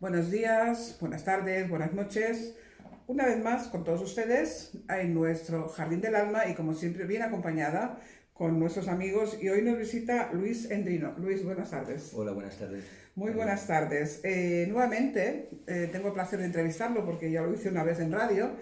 Buenos días, buenas tardes, buenas noches. Una vez más con todos ustedes en nuestro Jardín del Alma y como siempre bien acompañada con nuestros amigos y hoy nos visita Luis Endrino. Luis, buenas tardes. Hola, buenas tardes. Muy buenas tardes. Nuevamente tengo el placer de entrevistarlo porque ya lo hice una vez en radio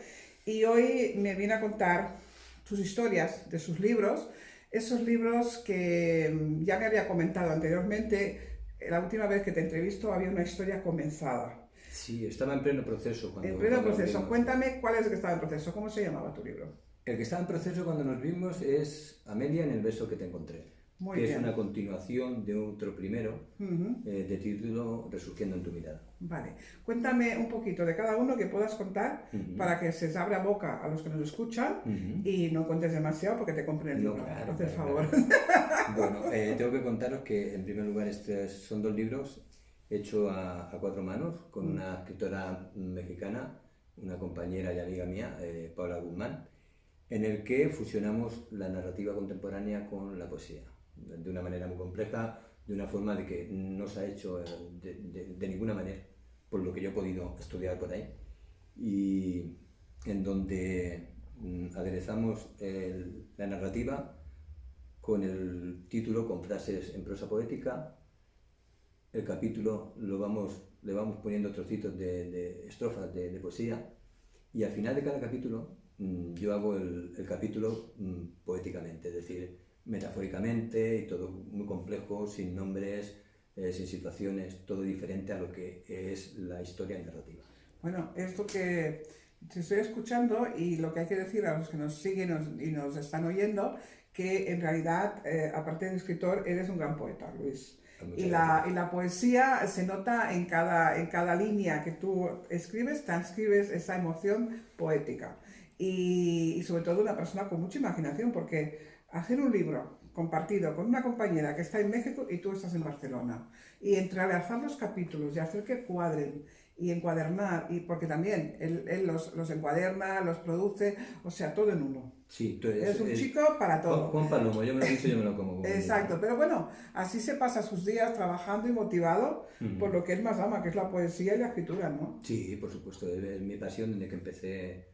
y hoy me viene a contar sus historias de sus libros, esos libros que ya me había comentado anteriormente. La última vez que te entrevisto había una historia comenzada. Sí, estaba en pleno proceso En cuando, pleno cuando nos proceso. vimos. Cuéntame cuál es el que estaba en proceso. ¿Cómo se llamaba tu libro? El que estaba en proceso cuando nos vimos es Amelia en el beso que te encontré, Muy que es bien. una continuación de otro primero de título Resurgiendo en tu mirada. Vale. Cuéntame un poquito de cada uno que puedas contar para que se les abra boca a los que nos escuchan y no cuentes demasiado porque te compren el No, libro. claro, Haz el claro, favor. claro. Bueno, tengo que contaros que en primer lugar estos son dos libros hechos a cuatro manos con una escritora mexicana, una compañera y amiga mía, Paula Guzmán, en el que fusionamos la narrativa contemporánea con la poesía, de una manera muy compleja, de una forma de que no se ha hecho de ninguna manera, por lo que yo he podido estudiar por ahí, y en donde aderezamos la narrativa con el título, con frases en prosa poética. El capítulo le vamos poniendo trocitos de estrofas de poesía y al final de cada capítulo yo hago el capítulo poéticamente, es decir, metafóricamente y todo muy complejo, sin nombres, sin situaciones, todo diferente a lo que es la historia narrativa. Bueno, esto que te estoy escuchando y lo que hay que decir a los que nos siguen y nos están oyendo, que en realidad, aparte de escritor, eres un gran poeta, Luis. Muchas Y gracias. la poesía se nota en cada línea que tú escribes, transcribes esa emoción poética. Y sobre todo una persona con mucha imaginación, porque hacer un libro compartido con una compañera que está en México y tú estás en Barcelona, y entrelazar los capítulos y hacer que cuadren y encuadernar, y porque también él los encuaderna, los produce, o sea, todo en uno. Sí, Es un chico para todo. Juan Palomo, yo me lo guiso y yo me lo como, como digo, Exacto, ¿no? pero bueno, así se pasa sus días trabajando y motivado por lo que él más ama, que es la poesía y la escritura, ¿no? Sí, por supuesto, es mi pasión desde que empecé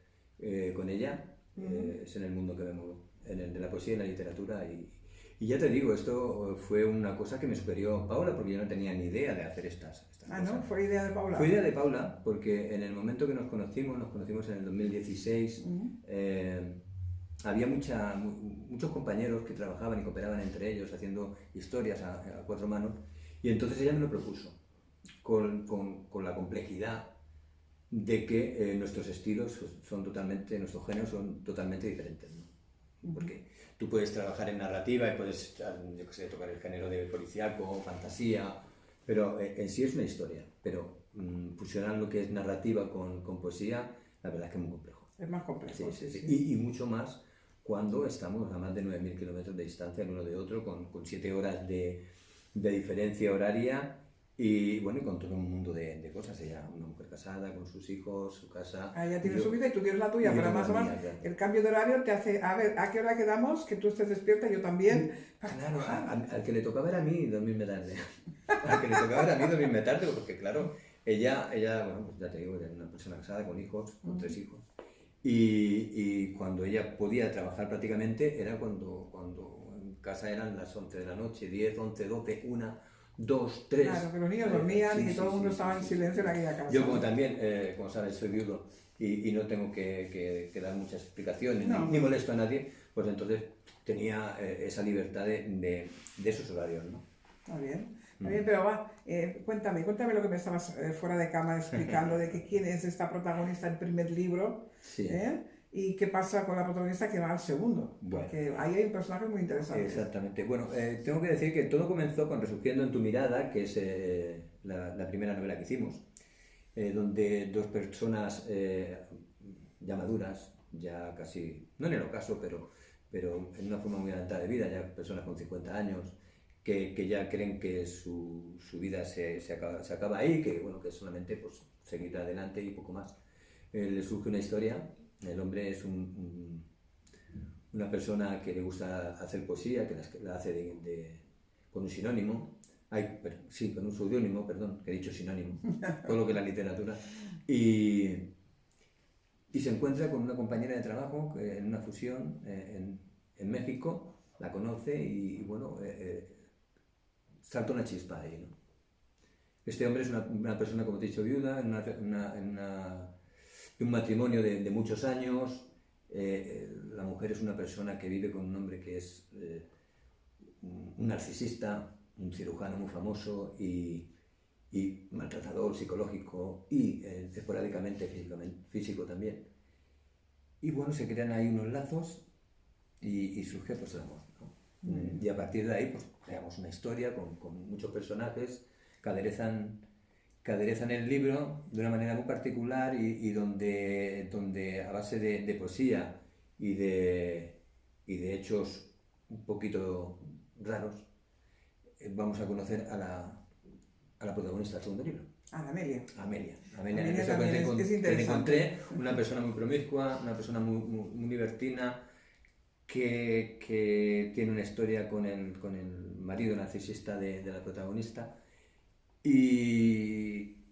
con ella, es en el mundo que me muevo, en el de la poesía y la literatura. Y ya te digo, esto fue una cosa que me sugirió Paula, porque yo no tenía ni idea de hacer estas Ah, ¿no? cosas. Fue idea de Paula. Fue idea de Paula, porque en el momento que nos conocimos en el 2016, había muchos compañeros que trabajaban y cooperaban entre ellos haciendo historias a cuatro manos, y entonces ella me lo propuso, con la complejidad de que nuestros estilos son totalmente, nuestros géneros son totalmente diferentes, ¿no? Porque tú puedes trabajar en narrativa y puedes, yo qué sé, tocar el género de policíaco, fantasía, pero en sí es una historia. Pero fusionar lo que es narrativa con poesía, la verdad es que es muy complejo. Es más complejo, Sí, sí, sí, sí. sí. Y mucho más cuando estamos a más de 9.000 kilómetros de distancia el uno de otro, con 7 horas de diferencia horaria. Y bueno, y con todo un mundo de cosas. Ella, una mujer casada, con sus hijos, su casa. Ah, ella Y tiene yo, su vida y tú tienes la tuya, y yo pero tengo más la o menos mía, claro. el cambio de horario te hace, a ver, ¿a qué hora quedamos? Que tú estés despierta, yo también, para Claro, trabajar. al que le tocaba era a mí dormirme tarde. Al que le tocaba era a mí dormirme tarde, porque claro, ella bueno, pues ya te digo, era una persona casada con hijos, con 3 hijos. Y cuando ella podía trabajar prácticamente era cuando en casa eran las 11 de la noche, 10, 11, 12, 1, 2, Claro, 3. que los niños dormían y Sí, que todo sí, el mundo sí, sí, estaba en sí, sí, silencio en sí. aquella casa, Yo como ¿no? también, como sabes, soy viudo y no tengo que dar muchas explicaciones No, ni no, molesto a nadie, pues entonces tenía esa libertad de esos horarios, ¿no? está bien, pero va, cuéntame lo que me estabas fuera de cámara explicando de que quién es esta protagonista del primer libro, Sí, ¿eh? Y qué pasa con la protagonista que va al segundo, bueno, porque ahí hay personajes muy interesantes. exactamente. Bueno, tengo que decir que todo comenzó con Resurgiendo en tu mirada, que es la primera novela que hicimos, donde dos personas ya maduras, ya casi, no en el ocaso, pero en una forma muy adelantada de vida, ya personas con 50 años, que ya creen que su vida se acaba ahí, que bueno, que solamente pues, seguir adelante y poco más. Le surge una historia, el hombre es una persona que le gusta hacer poesía, que la hace con un sinónimo, Sí, con un seudónimo, perdón, que he dicho sinónimo, todo lo que es la literatura. Y, y se encuentra con una compañera de trabajo en una fusión en México, la conoce y bueno, salta una chispa ahí, ¿no? Este hombre es una persona, como te he dicho, viuda, en un matrimonio de muchos años. La mujer es una persona que vive con un hombre que es un narcisista, un cirujano muy famoso y maltratador psicológico y esporádicamente físico también. Y bueno, se crean ahí unos lazos y surge pues el amor, ¿no? Y a partir de ahí pues creamos una historia con muchos personajes que aderezan el libro de una manera muy particular y donde a base de poesía y de hechos un poquito raros vamos a conocer a la protagonista del segundo libro. A la Amelia. Amelia. Amelia también es interesante. Te encontré una persona muy promiscua, una persona muy libertina, que tiene una historia con el marido narcisista de la protagonista y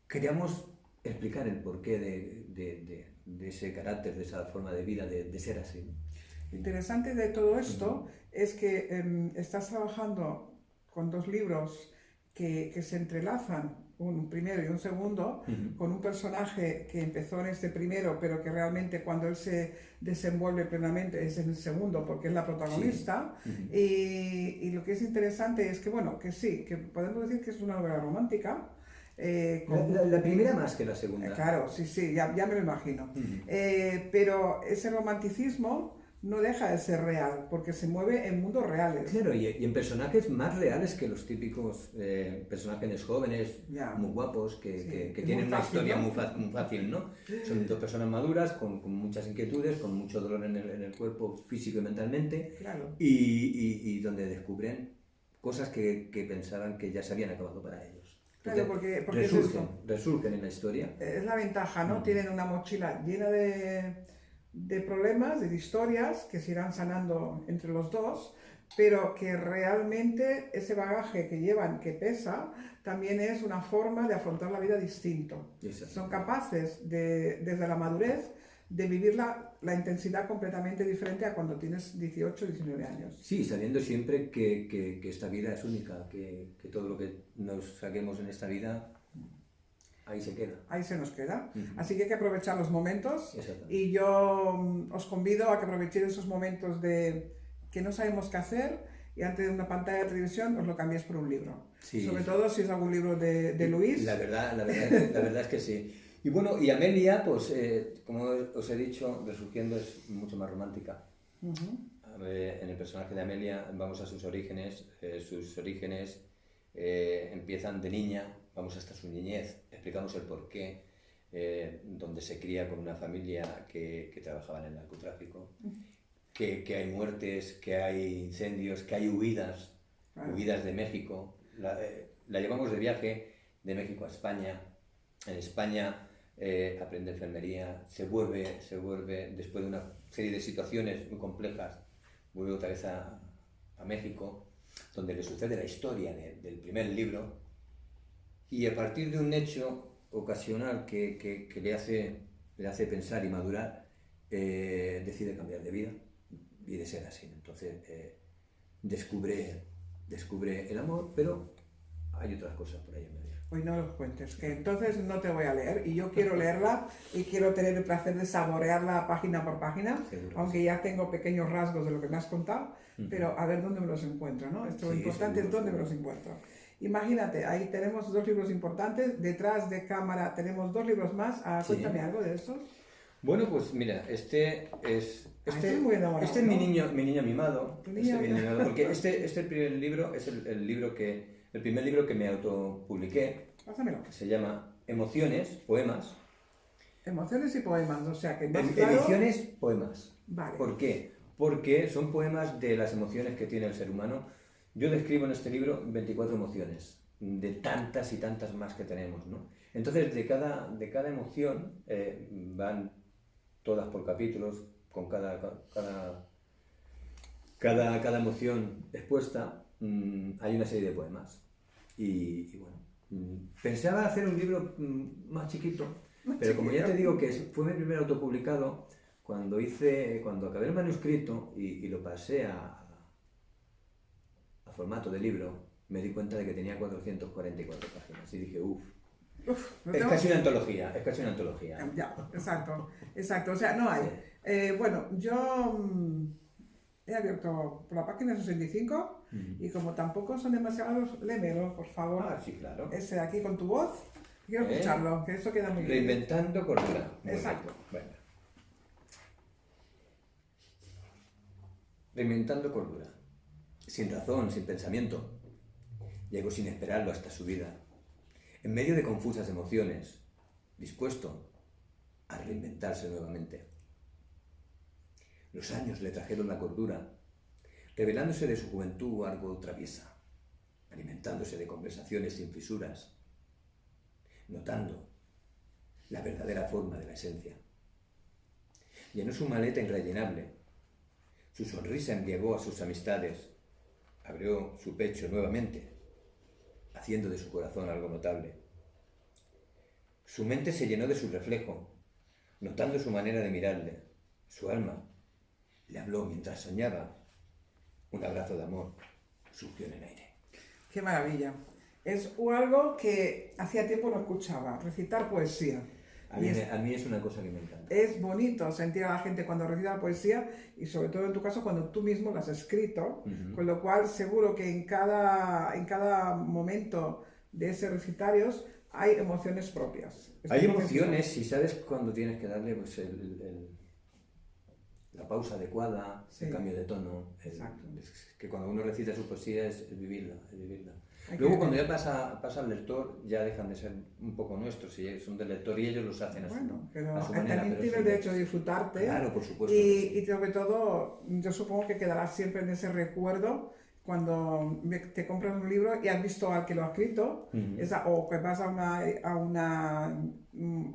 queríamos explicar el porqué de ese carácter, de esa forma de vida, de ser así, ¿no? Interesante de todo esto es que estás trabajando con dos libros que se entrelazan, un primero y un segundo, con un personaje que empezó en este primero, pero que realmente cuando él se desenvuelve plenamente es en el segundo, porque es la protagonista. Sí. Y lo que es interesante es que, bueno, que sí, que podemos decir que es una novela romántica. La primera más que la segunda. Claro, sí, ya me lo imagino. Pero ese romanticismo no deja de ser real, porque se mueve en mundos reales. Claro, y en personajes más reales que los típicos personajes jóvenes, muy guapos, que tienen una historia, ¿no? muy fácil, ¿no? Son dos personas maduras, con muchas inquietudes, con mucho dolor en el cuerpo, físico y mentalmente, claro. y donde descubren cosas que pensaban que ya se habían acabado para ellos. Claro, porque resurgen en la historia. Es la ventaja, ¿no? Tienen una mochila llena de problemas, de historias que se irán sanando entre los dos, pero que realmente ese bagaje que llevan, que pesa, también es una forma de afrontar la vida distinto. Son capaces, desde la madurez, de vivir la intensidad completamente diferente a cuando tienes 18 o 19 años. Sí, sabiendo siempre que esta vida es única, que todo lo que nos saquemos en esta vida ahí se queda. Ahí se nos queda. Así que hay que aprovechar los momentos. Exactamente. Y yo os convido a que aprovechéis esos momentos de que no sabemos qué hacer y antes de una pantalla de televisión os lo cambiéis por un libro. Sí, sobre todo si es algún libro de Luis. La verdad es que sí. Y bueno, y Amelia, pues como os he dicho, resurgiendo es mucho más romántica. En el personaje de Amelia vamos a sus orígenes. Sus orígenes empiezan de niña, vamos hasta su niñez, explicamos el porqué, donde se cría con una familia que trabajaba en el narcotráfico, que hay muertes, que hay incendios, que hay huidas, huidas de México. La llevamos de viaje de México a España. En España aprende enfermería, se vuelve, después de una serie de situaciones muy complejas, vuelve otra vez a México, donde le sucede la historia del primer libro, y a partir de un hecho ocasional que le hace pensar y madurar, decide cambiar de vida y de ser así. Entonces descubre el amor, pero hay otras cosas por ahí en medio. Hoy no los cuentes, que entonces no te voy a leer, y yo quiero leerla y quiero tener el placer de saborearla página por página, aunque ya tengo pequeños rasgos de lo que me has contado, pero a ver dónde me los encuentro, ¿no? Esto lo importante es dónde me los encuentro. Imagínate, ahí tenemos dos libros importantes, detrás de cámara tenemos dos libros más. Cuéntame algo de eso. Bueno, pues mira, este es mi niño mimado. Porque este primer libro es el primer libro que me autopubliqué. Pásamelo. Que se llama Emociones, Poemas. Emociones y poemas, o sea que más claro... Ediciones, poemas. Vale. ¿Por qué? Porque son poemas de las emociones que tiene el ser humano. Yo describo en este libro 24 emociones, de tantas y tantas más que tenemos, ¿no? Entonces, de cada emoción van todas por capítulos, con cada emoción expuesta, hay una serie de poemas. Y bueno, pensaba hacer un libro más chiquito, pero como ya te digo que fue mi primer autopublicado, cuando acabé el manuscrito y lo pasé a formato de libro, me di cuenta de que tenía 444 páginas y dije, uff. Es casi una antología, es casi una antología. Ya, exacto, o sea, no hay. Bueno, yo he abierto por la página 65 y como tampoco son demasiados, léemelo, por favor. Ah, sí, claro. Ese de aquí con tu voz, quiero escucharlo, que eso queda muy bien. Reinventando cordura. Exacto. Bueno. Reinventando cordura. Sin razón, sin pensamiento. Llegó sin esperarlo hasta su vida. En medio de confusas emociones, dispuesto a reinventarse nuevamente. Los años le trajeron la cordura, revelándose de su juventud algo traviesa, alimentándose de conversaciones sin fisuras, notando la verdadera forma de la esencia. Llenó su maleta irrellenable, su sonrisa embriagó a sus amistades, abrió su pecho nuevamente, haciendo de su corazón algo notable. Su mente se llenó de su reflejo, notando su manera de mirarle. Su alma le habló mientras soñaba. Un abrazo de amor surgió en el aire. ¡Qué maravilla! Es algo que hacía tiempo no escuchaba, recitar poesía. A mí es una cosa que me encanta. Es bonito sentir a la gente cuando recita poesía y sobre todo en tu caso cuando tú mismo la has escrito, con lo cual seguro que en cada momento de ese recitarios hay emociones propias. Hay emociones y sabes cuando tienes que darle pues, la pausa adecuada, el cambio de tono. Exacto. Es que cuando uno recita su poesía es vivirla, es vivirla. Luego cuando ya pasa al lector, ya dejan de ser un poco nuestros, y son del lector y ellos los hacen a su manera. También tiene el derecho de disfrutarte. Claro, por supuesto. Y sobre todo, yo supongo que quedarás siempre en ese recuerdo cuando te compras un libro y has visto al que lo ha escrito, o que vas a una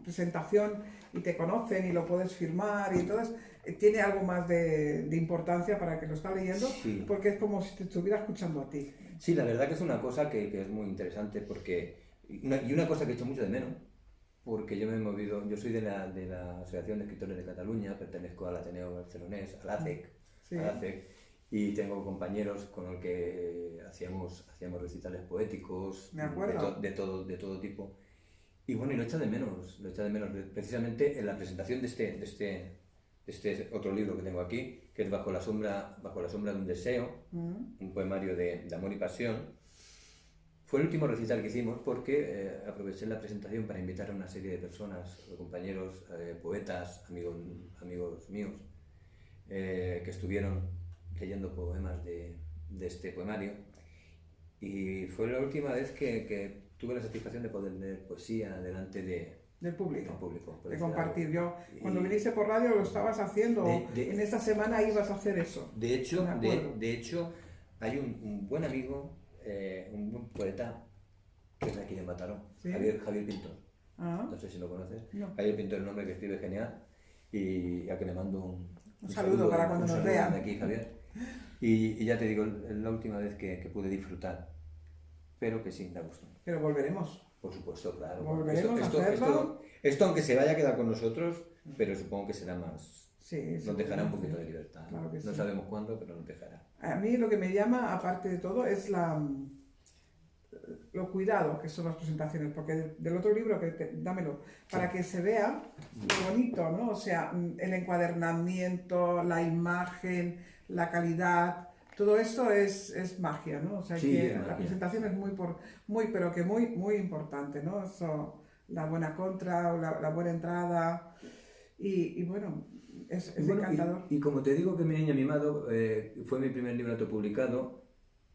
presentación y te conocen y lo puedes firmar y entonces tiene algo más de importancia para el que lo está leyendo, porque es como si te estuviera escuchando a ti. Sí, la verdad que es una cosa que es muy interesante y una cosa que he hecho mucho de menos, porque yo me he movido, yo soy de la Asociación de Escritores de Cataluña, pertenezco al Ateneo Barcelonés, al ACEC, y tengo compañeros con los que hacíamos recitales poéticos de todo tipo. Y bueno, y lo echo de menos, precisamente en la presentación de este otro libro que tengo aquí, que es Bajo la sombra de un deseo, un poemario de amor y pasión. Fue el último recital que hicimos porque aproveché la presentación para invitar a una serie de personas, compañeros, poetas, amigos míos, que estuvieron leyendo poemas de este poemario. Y fue la última vez que tuve la satisfacción de poder leer poesía delante del público, de compartir. Yo, cuando viniste por radio lo estabas haciendo, en esta semana ibas a hacer eso. De hecho, hay un buen amigo, un buen poeta, que es de aquí de Mataró, Javier Pintor. No sé si lo conoces. No. Javier Pintor es un hombre que escribe genial y a que le mando un saludo para cuando nos vean. De aquí, Javier. Y ya te digo, es la última vez que pude disfrutar, pero que sí, da gusto. Pero volveremos. Por supuesto, claro. Volveremos a hacerlo. Esto aunque se vaya a quedar con nosotros, pero supongo que será más. Sí, nos dejará un poquito de libertad. Claro que no sabemos cuándo, pero nos dejará. A mí lo que me llama, aparte de todo, es lo cuidado que son las presentaciones, porque del otro libro, dámelo, para que se vea lo bonito, ¿no? O sea, el encuadernamiento, la imagen, la calidad, todo esto es magia, ¿no? O sea, que la presentación es muy importante, ¿no? Eso, la buena contra, la buena entrada, y bueno, es encantador. Y como te digo que Mi niño mimado fue mi primer libro autopublicado,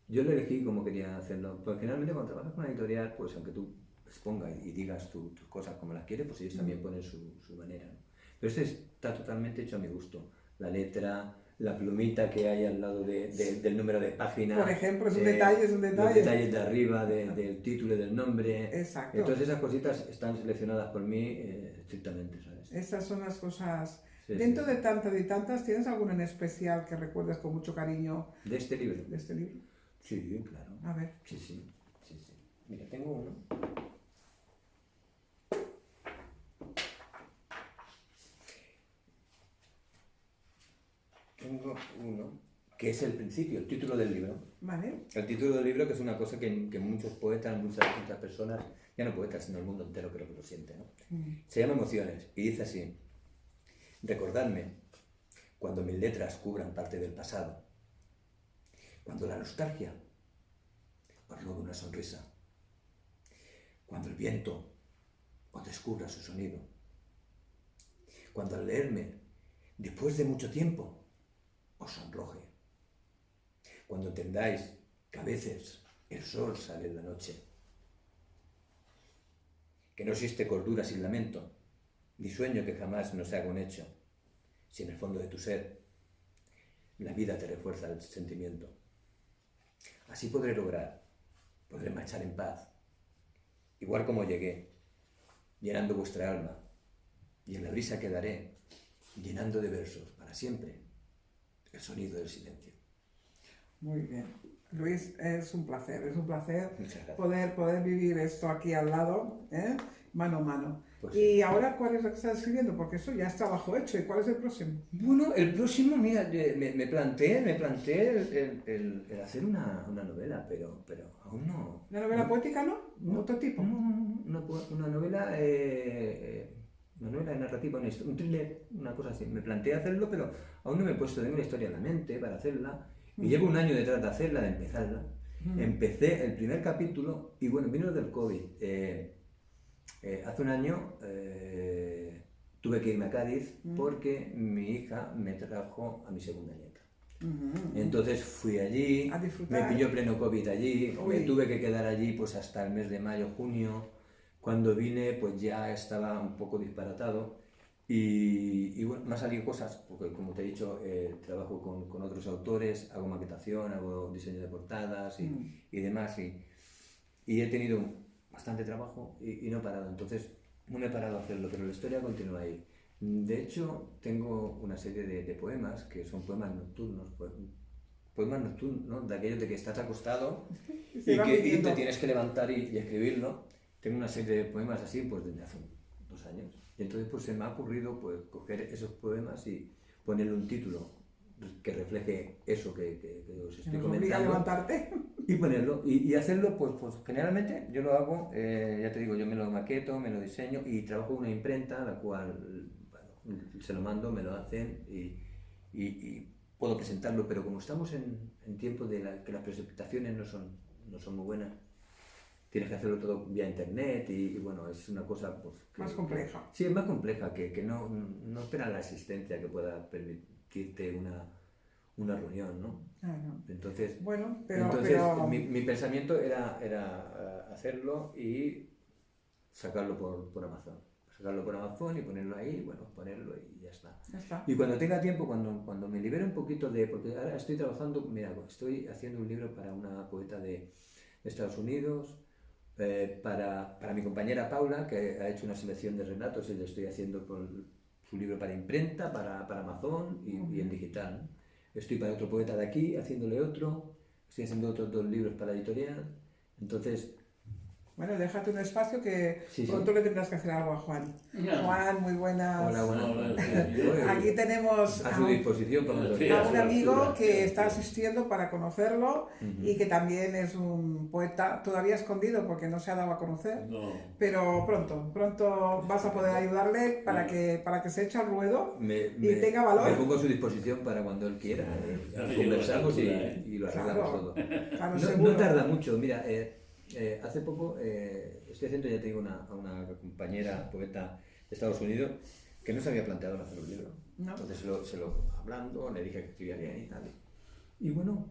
yo lo elegí como quería hacerlo, porque generalmente cuando trabajas con una editorial, pues aunque tú expongas y digas tus cosas como las quieres, pues ellos también ponen su manera, ¿no? Pero este está totalmente hecho a mi gusto. La letra, la plumita que hay al lado del número de página. Por ejemplo, es un detalle. Los detalles de arriba, del título y del nombre. Exacto. Entonces esas cositas están seleccionadas por mí estrictamente, ¿sabes? Esas son las cosas. Dentro de tantas y tantas, ¿tienes alguna en especial que recuerdes con mucho cariño? ¿De este libro? ¿De este libro? Sí, claro. A ver. Sí. Mira, tengo uno. Tengo uno que es el principio, el título del libro. Vale. El título del libro, que es una cosa que muchos poetas, muchas personas, ya no poetas, sino el mundo entero creo que lo siente, ¿no? Se llama Emociones y dice así: recordadme cuando mis letras cubran parte del pasado, cuando la nostalgia os robe una sonrisa, cuando el viento os descubra su sonido, cuando al leerme, después de mucho tiempo, os sonroje, cuando entendáis que a veces el sol sale en la noche, que no existe cordura sin lamento, ni sueño que jamás no se haga un hecho, si en el fondo de tu ser la vida te refuerza el sentimiento. Así podré marchar en paz, igual como llegué, llenando vuestra alma, y en la brisa quedaré, llenando de versos para siempre el sonido del silencio. Muy bien. Luis, es un placer Muchas gracias. poder vivir esto aquí al lado, ¿eh? Mano a mano. Pues Y sí. ahora, ¿cuál es lo que estás escribiendo? Porque eso ya es trabajo hecho. ¿Y cuál es el próximo? Bueno, el próximo, mira, me planteé el hacer una novela, pero aún no. ¿Una novela poética, no? ¿Otro tipo? Una novela, una novela narrativa, un thriller, una cosa así. Me planteé hacerlo, pero aún no me he puesto, tengo una historia en la mente para hacerla. Y llevo un año detrás de hacerla, de empezarla. Empecé el primer capítulo y bueno, vino del COVID. Hace un año tuve que irme a Cádiz porque mi hija me trajo a mi segunda nieta. Entonces fui allí, A disfrutar. me pilló pleno COVID allí, Uy. me tuve que quedar allí pues hasta el mes de mayo, junio. Cuando vine pues ya estaba un poco disparatado y bueno, me han salido cosas, porque como te he dicho, trabajo con otros autores, hago maquetación, hago diseño de portadas y demás y he tenido bastante trabajo y no he parado, entonces no me he parado a hacerlo, pero la historia continúa ahí. De hecho, tengo una serie de poemas que son poemas nocturnos, ¿no? De aquellos de que estás acostado y te tienes que levantar y escribirlo. Tengo una serie de poemas así pues desde hace 2 años. Y entonces pues se me ha ocurrido pues coger esos poemas y ponerle un título que refleje eso que os estoy Nos comentando. obliga a levantarte. Y ponerlo, y hacerlo, pues generalmente yo lo hago, ya te digo, yo me lo maqueto, me lo diseño y trabajo en una imprenta, la cual, bueno, se lo mando, me lo hacen y puedo presentarlo, pero como estamos en tiempo de que las presentaciones no son muy buenas, tienes que hacerlo todo vía internet y bueno, es una cosa pues, Más compleja. Sí, es más compleja, que no espera la asistencia que pueda permitirte una reunión, ¿no? Entonces, bueno, pero mi pensamiento era hacerlo y sacarlo por Amazon. Sacarlo por Amazon y ponerlo ahí, bueno, ponerlo y ya está. Y cuando tenga tiempo, cuando me libere un poquito porque ahora estoy trabajando, mira, estoy haciendo un libro para una poeta de Estados Unidos, para mi compañera Paula, que ha hecho una selección de relatos y le estoy haciendo su libro para imprenta, para Amazon y en digital, ¿no? Estoy para otro poeta de aquí, haciéndole otro. Estoy haciendo otros 2 libros para la editorial. Entonces... Bueno, déjate un espacio que Sí, pronto le tendrás que hacer algo a Juan. Ya. Juan, muy buenas. Hola, buenas. Aquí tenemos A su disposición para Sí, a a un su amigo altura. que está asistiendo para conocerlo y que también es un poeta todavía escondido porque no se ha dado a conocer. No. Pero pronto vas a poder ayudarle para que se eche al ruedo y tenga Me valor. pongo a su disposición para cuando él quiera. Claro, Conversamos lleva y lo arreglamos Claro. todo. Claro, No seguro. tarda mucho. Mira, hace poco estoy haciendo, ya te digo, a una compañera poeta de Estados Unidos que no se había planteado en hacer un libro. No. Entonces hablando, le dije que escribía bien y tal. Y bueno,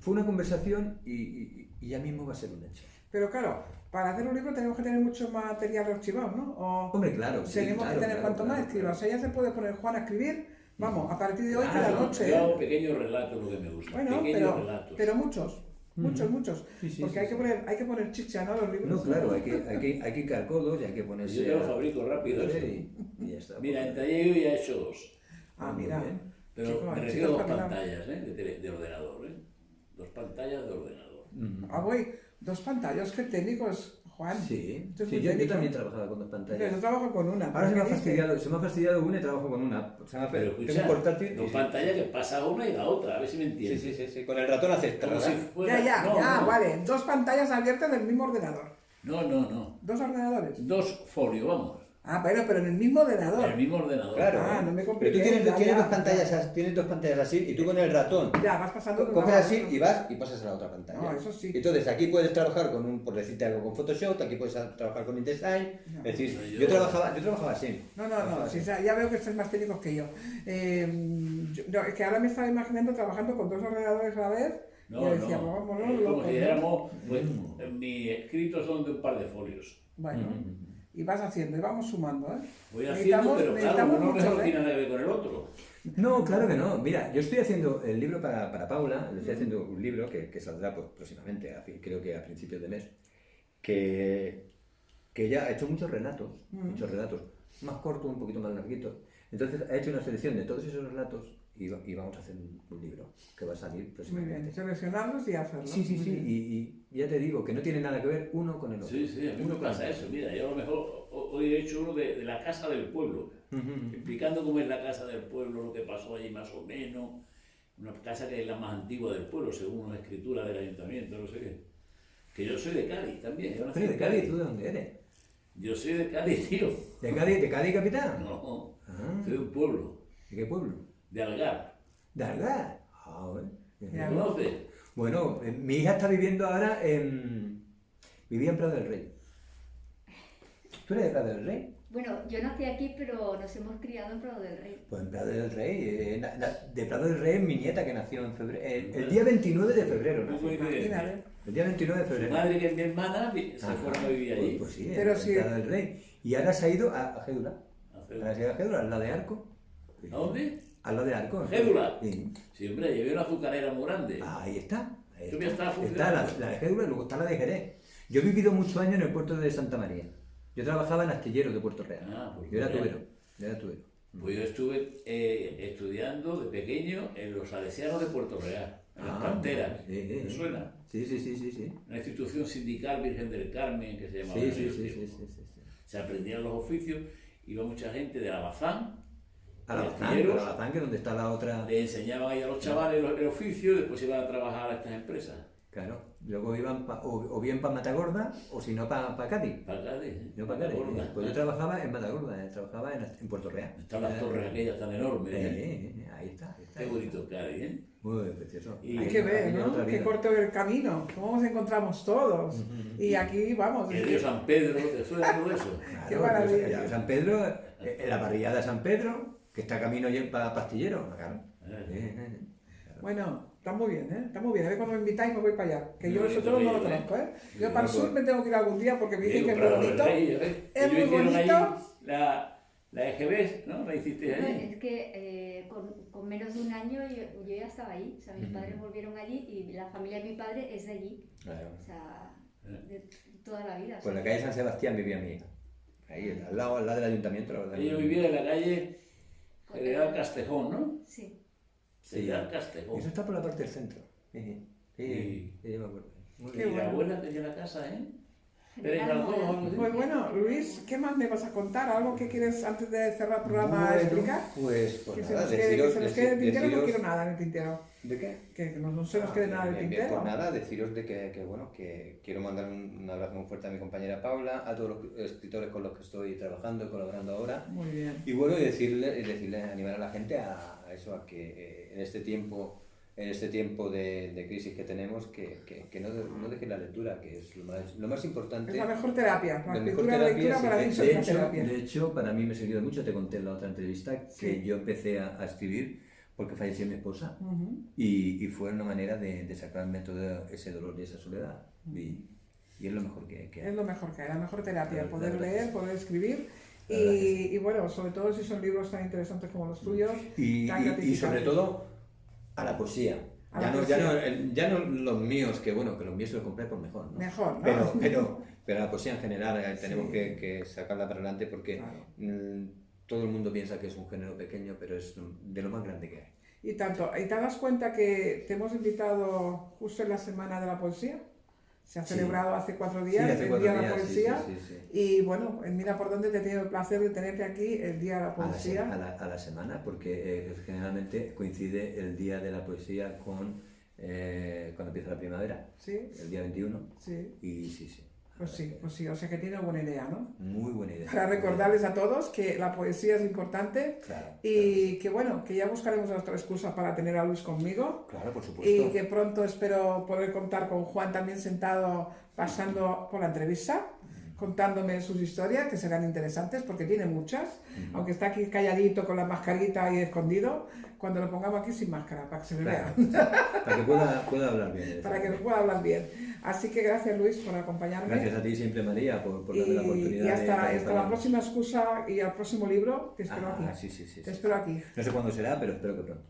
fue una conversación y ya mismo va a ser un hecho. Pero claro, para hacer un libro tenemos que tener mucho material archivado, ¿no? Hombre, claro, sí, Tenemos claro, que tener claro, cuanto claro, más escriba. O sea, ya se puede poner Juan a escribir, vamos, a partir de hoy Ah, cada no, noche. yo hago pequeños relatos, lo que me gusta. Bueno, pequeños relatos. pero muchos. Muchos. Sí, sí, Porque sí, hay que poner chicha, ¿no? Los libros. No, claro, hay que hicar codos y hay que ponerse... Yo te lo fabrico rápido esto. y ya está. Mira, en taller yo ya he hecho 2. Ah, Muy mira. bien. Pero Chico, me refiero a chicos, 2 familiar. pantallas de ordenador, 2 pantallas de ordenador. Ah, voy. 2 pantallas, qué técnicos, Juan. Sí, Esto es sí, muy yo técnico. también trabajaba con 2 pantallas. Yo trabajo con una. Ahora se me ha ¿qué dices? fastidiado una y trabajo con una. Pero Tengo escucha, un portátil. dos y- pantallas que pasa una y la otra, a ver si me Sí, entiendes. sí. Con el ratón haces Como tralala. si fuera... No, no. Vale. 2 pantallas abiertas del mismo ordenador. No. 2 ordenadores. 2 folios, vamos. Ah, pero en el mismo ordenador. En el mismo ordenador. Claro. Ah, no me Pero compliqué, tú tienes, ya, tienes ya, dos pantallas, tienes 2 pantallas así y tú con el ratón Ya, vas pasando de una coges a así otra. y vas y pasas a la otra pantalla. No, eso sí. Entonces aquí puedes trabajar con por decirte algo, con Photoshop, aquí puedes trabajar con InDesign. No. Es decir, No, yo trabajaba así. No, Trabajaba sí, así. ya veo que estáis más técnicos que yo. No, es que ahora me estaba imaginando trabajando con 2 ordenadores a la vez. Y No, yo decía, no. vámonos, Es como locos, si ¿no? dijéramos, pues, mis escritos son de un par de folios. Bueno, y vas haciendo, y vamos sumando, ¿eh? Voy haciendo, pero claro, necesitamos uno mucho, no ¿eh? tiene nada que ver con el otro. No, claro que no. Mira, yo estoy haciendo el libro para Paula, le estoy haciendo un libro que saldrá pues, próximamente, creo que a principios de mes, que ella ha hecho muchos relatos, más cortos, un poquito más larguitos. Entonces ha hecho una selección de todos esos relatos y vamos a hacer un libro que va a salir Muy próximamente. bien, seleccionarlos y hacerlos. Sí, Muy bien. y ya te digo que no tiene nada que ver uno con el otro. Sí, a mí me pasa eso. Mira, yo a lo mejor hoy he hecho uno de la casa del pueblo, explicando cómo es la casa del pueblo, lo que pasó allí más o menos. Una casa que es la más antigua del pueblo, según una escritura del ayuntamiento, no sé qué. Que yo soy de Cádiz también. Yo nací Oye, en ¿de Cádiz? ¿Tú de dónde eres? Yo soy de Cádiz, tío. De Cádiz capital? No, Ah. soy de un pueblo, ¿De qué pueblo? de Algar. ¿De Algar? Ah, bueno. Ya. ¿Lo conoces? Bueno, mi hija está viviendo ahora vivía en Prado del Rey. ¿Tú eres de Prado del Rey? Bueno, yo nací aquí, pero nos hemos criado en Prado del Rey. Pues en Prado del Rey. De Prado del Rey es mi nieta que nació en febrero. El día 29 de febrero Un poco nació. diferente. El día 29 de Su febrero. madre, que es mi hermana, se Ajá. fueron a vivir allí. Pues sí, Pero en sí. Prado del Rey. Y ahora se ha ido a Gédula. Ahora se ha ido a Gédula, al lado de Arco. ¿A dónde? Al lado de Arco. ¿Gédula? Sí. Sí, hombre, llevé una azucarera muy grande. Ahí está. Ahí Tú ya está. estás Está la, funcionando. la de Gédula y luego está la de Jerez. Yo he vivido muchos años en el puerto de Santa María. Yo trabajaba en astilleros de Puerto Real. Ah, pues yo era mira. tubero. Yo era tubero. Pues yo estuve estudiando de pequeño en los salesianos de Puerto Real, en las Ah, canteras. sí, ¿Te suena? Sí. Una institución sindical Virgen del Carmen que se llamaba. Sí, en sí, aquellos sí, tiempos. sí. Se aprendían los oficios, iba mucha gente de Alabazán, A la de Bazán, astilleros, que es donde está la otra. le enseñaban ahí a los chavales el oficio y después iban a trabajar a estas empresas. Claro. Luego iban o bien para Matagorda o si no para Cádiz. Para Cádiz. Yo para Cádiz. Matagorda. Pues yo trabajaba en Matagorda, trabajaba en Puerto Real. Están las torres aquellas tan enormes. Ahí está. Qué bonito Cádiz, ¿eh? Muy precioso. Y Hay Ahí que está, ver, ahí ¿no? otra Qué vida. corto el camino, cómo nos encontramos todos. Y aquí vamos. El río San Pedro, ¿te suena todo eso? Qué Claro, maravilla. pues, San Pedro, en la parrillada de San Pedro, que está camino para Pastillero, claro. Bueno, está muy bien, ¿eh? Está muy bien. A ver cuando me invitáis me voy para allá. Que yo Muy eso bonito todo no lo aquello, conozco, ¿eh? Yo Sí, para el pues. sur me tengo que ir algún día porque me dicen que es muy Prado del bonito. Rey, ¿eh? Es muy Ellos hicieron bonito. ahí la EGB, ¿no? La hiciste No, allí. es que con menos de un año yo ya estaba ahí. O sea, mis padres volvieron allí y la familia de mi padre es de allí. Claro. O sea, de toda la vida. o Pues en sea, la calle San Sebastián vivía mi hija. Ahí, al lado del ayuntamiento, la verdad. Ellos vivían en la calle General Castejón, ¿no? Sí. General Y Castejón. eso está por la parte del centro. Sí, Sí. me acuerdo. Muy Qué bien. Y la bueno. abuela tenía la casa, ¿eh? Pérez General Galdós, Mola. algo así. Pues bueno, Luis, ¿qué más me vas a contar? ¿Algo que quieres antes de cerrar el programa Bueno, explicar? Pues Que se nada, nos quede, que se nos quede en el tintero, no deciros- quiero nada en el tintero. ¿De qué? Que no se nos quede nada en el Bien, bien, tintero. pues nada, deciros de que, bueno, que quiero mandar un abrazo muy fuerte a mi compañera Paula, a todos los escritores con los que estoy trabajando y colaborando ahora. Muy bien. Y bueno, y decirle, animar a la gente a eso, a que en este tiempo de crisis que tenemos, que no dejen la lectura, que es lo más importante. Es la mejor terapia. La La mejor escritura y la terapia, lectura sí. para mí son una terapia. De hecho, para mí me ha servido mucho, te conté en la otra entrevista, que Sí. yo empecé a escribir porque falleció mi esposa Ujú. y fue una manera de sacarme todo ese dolor y esa soledad. Y es lo mejor que hay. Es lo mejor que hay, la mejor terapia, La poder verdad que leer, sí. poder escribir La verdad que sí. y bueno, sobre todo si son libros tan interesantes como los tuyos, Y tan sobre gratificantes. todo a la poesía. A Ya la no, poesía. ya no los míos, que bueno, que los míos se los compré por mejor, ¿no? Mejor, ¿no? Pero la poesía en general tenemos Sí. que sacarla para adelante porque Claro. todo el mundo piensa que es un género pequeño, pero es de lo más grande que hay. Y tanto, ¿y te das cuenta que te hemos invitado justo en la semana de la poesía? Se ha Sí. celebrado hace 4 Sí, días hace el 4 Día de la días, sí, Poesía. sí, sí, sí. Y bueno, mira por dónde te he tenido el placer de tenerte aquí el Día de la A la, se- Poesía. a la semana, porque generalmente coincide el día de la poesía con cuando empieza la primavera, Sí, el día 21, sí. y sí, sí. Pues sí, o sea que tiene buena idea, ¿no? Muy buena idea. Para recordarles a todos que la poesía es importante Claro, y que bueno, que ya buscaremos otra excusa para tener a Luis conmigo claro, por y supuesto. que pronto espero poder contar con Juan también sentado pasando por la entrevista, contándome sus historias que serán interesantes porque tiene muchas, aunque está aquí calladito con la mascarita y escondido, cuando lo pongamos aquí sin máscara, para que se le Claro, vea, para que pueda hablar bien. para que me pueda hablar bien. Así que gracias Luis por acompañarme. Gracias a ti siempre, María, por darme la oportunidad Y hasta, de hasta la acompañarnos. próxima excusa y al próximo libro, te espero aquí. Sí. Te espero aquí. No sé cuándo será, pero espero que pronto.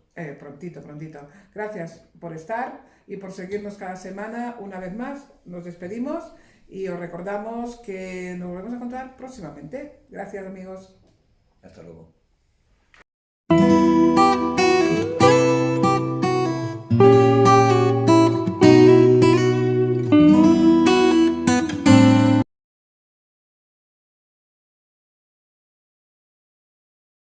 Prontito. Gracias por estar y por seguirnos cada semana. Una vez más, nos despedimos y os recordamos que nos volvemos a encontrar próximamente. Gracias, amigos. Hasta luego.